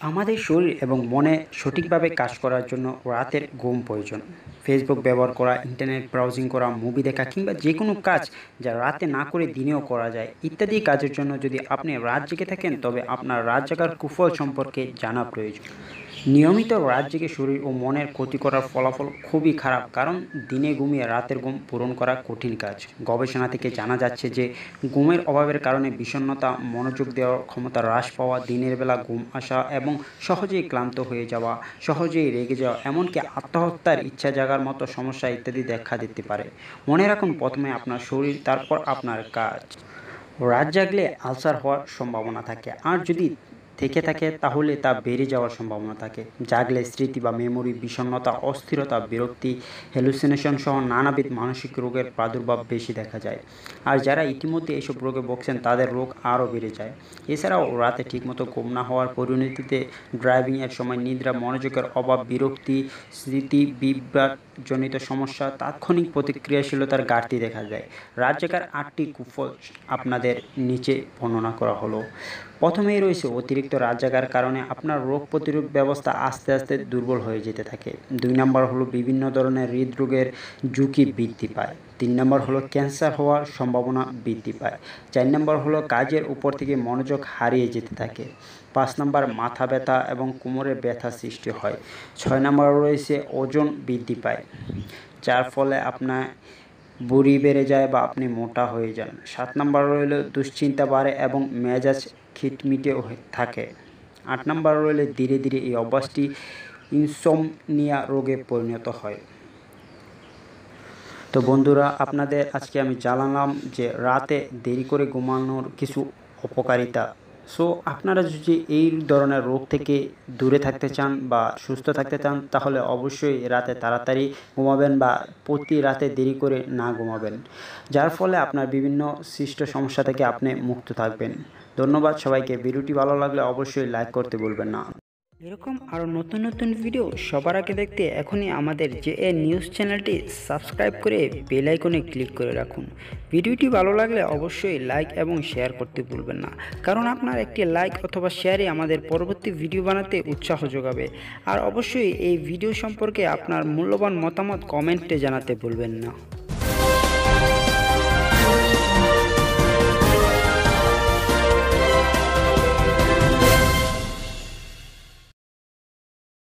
আমাদের শরীর এবং মনে সঠিকভাবে কাজ করার জন্য রাতের ঘুম প্রয়োজন। ফেসবুক ব্যবহার করা, ইন্টারনেট ব্রাউজিং করা, মুভি দেখা কিংবা যে কোনো কাজ যা রাতে না করে দিনেও করা যায় ইত্যাদি কাজের জন্য যদি আপনি রাত জেগে থাকেন তবে আপনার রাত জাগার কুফল সম্পর্কে জানা প্রয়োজন। নিয়মিত রাত জেগে শরীর ও মনের ক্ষতি করার ফলাফল খুবই খারাপ, কারণ দিনে ঘুমিয়ে রাতের ঘুম পূরণ করা কঠিন কাজ। গবেষণা থেকে জানা যাচ্ছে যে ঘুমের অভাবের কারণে বিষণ্ণতা, মনোযোগ দেওয়ার ক্ষমতা হ্রাস পাওয়া, দিনের বেলা ঘুম আসা এবং সহজেই ক্লান্ত হয়ে যাওয়া, সহজেই রেগে যাওয়া, এমনকি আত্মহত্যার ইচ্ছা জাগার মতো সমস্যা ইত্যাদি দেখা দিতে পারে। মনে রাখুন, প্রথমে আপনার শরীর, তারপর আপনার কাজ। রাত জাগলে আলসার হওয়ার সম্ভাবনা থাকে, আর যদি থেকে থাকে তাহলে তা বেড়ে যাওয়ার সম্ভাবনা থাকে। জাগলে স্মৃতি বা মেমোরি, বিষণ্ণতা, অস্থিরতা, বিরক্তি, হ্যালুসিনেশন সহ নানাবিধ মানসিক রোগের প্রাদুর্ভাব বেশি দেখা যায়। আর যারা ইতিমধ্যে এসব রোগে ভুগছেন তাদের রোগ আরও বেড়ে যায়। এছাড়াও রাতে ঠিকমতো ঘুম না হওয়ার পরিণতিতে ড্রাইভিংয়ের সময় নিদ্রা, মনোযোগের অভাব, বিরক্তি, স্মৃতি বিভ্রাটজনিত সমস্যা, তাৎক্ষণিক প্রতিক্রিয়াশীলতার ঘাটতি দেখা যায়। রাত জাগার 8টি কুফল আপনাদের নিচে বর্ণনা করা হলো। প্রথমেই রয়েছে অতিরিক্ত রাত জাগার কারণে আপনার রোগ প্রতিরোধ ব্যবস্থা আস্তে আস্তে দুর্বল হয়ে যেতে থাকে। 2 নম্বর হলো বিভিন্ন ধরনের হৃদরোগের ঝুঁকি বৃদ্ধি পায়। 3 নম্বর হলো ক্যান্সার হওয়ার সম্ভাবনা বৃদ্ধি পায়। 4 নম্বর হলো কাজের উপর থেকে মনোযোগ হারিয়ে যেতে থাকে। 5 নম্বর মাথা ব্যথা এবং কোমরে ব্যথা সৃষ্টি হয়। 6 নম্বর রয়েছে ওজন বৃদ্ধি পায়, যার ফলে আপনার বুড়ি বেড়ে যায় বা আপনি মোটা হয়ে যান। 7 নম্বর রইল দুশ্চিন্তা বাড়ে এবং মেজাজ খিটমিটে থাকে। 8 নম্বর রইলে ধীরে ধীরে এই অভ্যাসটি ইনসোমনিয়া রোগে পরিণত হয়। তো বন্ধুরা, আপনাদের আজকে আমি জানালাম যে রাতে দেরি করে ঘুমানোর কিছু অপকারিতা। সো আপনারা যদি এই ধরনের রোগ থেকে দূরে থাকতে চান বা সুস্থ থাকতে চান তাহলে অবশ্যই রাতে তাড়াতাড়ি ঘুমাবেন বা প্রতি রাতে দেরি করে না ঘুমাবেন, যার ফলে আপনার বিভিন্ন সৃষ্ট সমস্যা থেকে আপনি মুক্ত থাকবেন। ধন্যবাদ সবাইকে। ভিডিওটি ভালো লাগলে অবশ্যই লাইক করতে ভুলবেন না। এরকম আরও নতুন নতুন ভিডিও সবার আগে দেখতে এখনই আমাদের জেএ নিউজ চ্যানেলটি সাবস্ক্রাইব করে বেল আইকনে ক্লিক করে রাখুন। ভিডিওটি ভালো লাগলে অবশ্যই লাইক এবং শেয়ার করতে ভুলবেন না, কারণ আপনার একটি লাইক অথবা শেয়ারে আমাদের পরবর্তী ভিডিও বানাতে উৎসাহ যোগাবে। আর অবশ্যই এই ভিডিও সম্পর্কে আপনার মূল্যবান মতামত কমেন্টে জানাতে ভুলবেন না।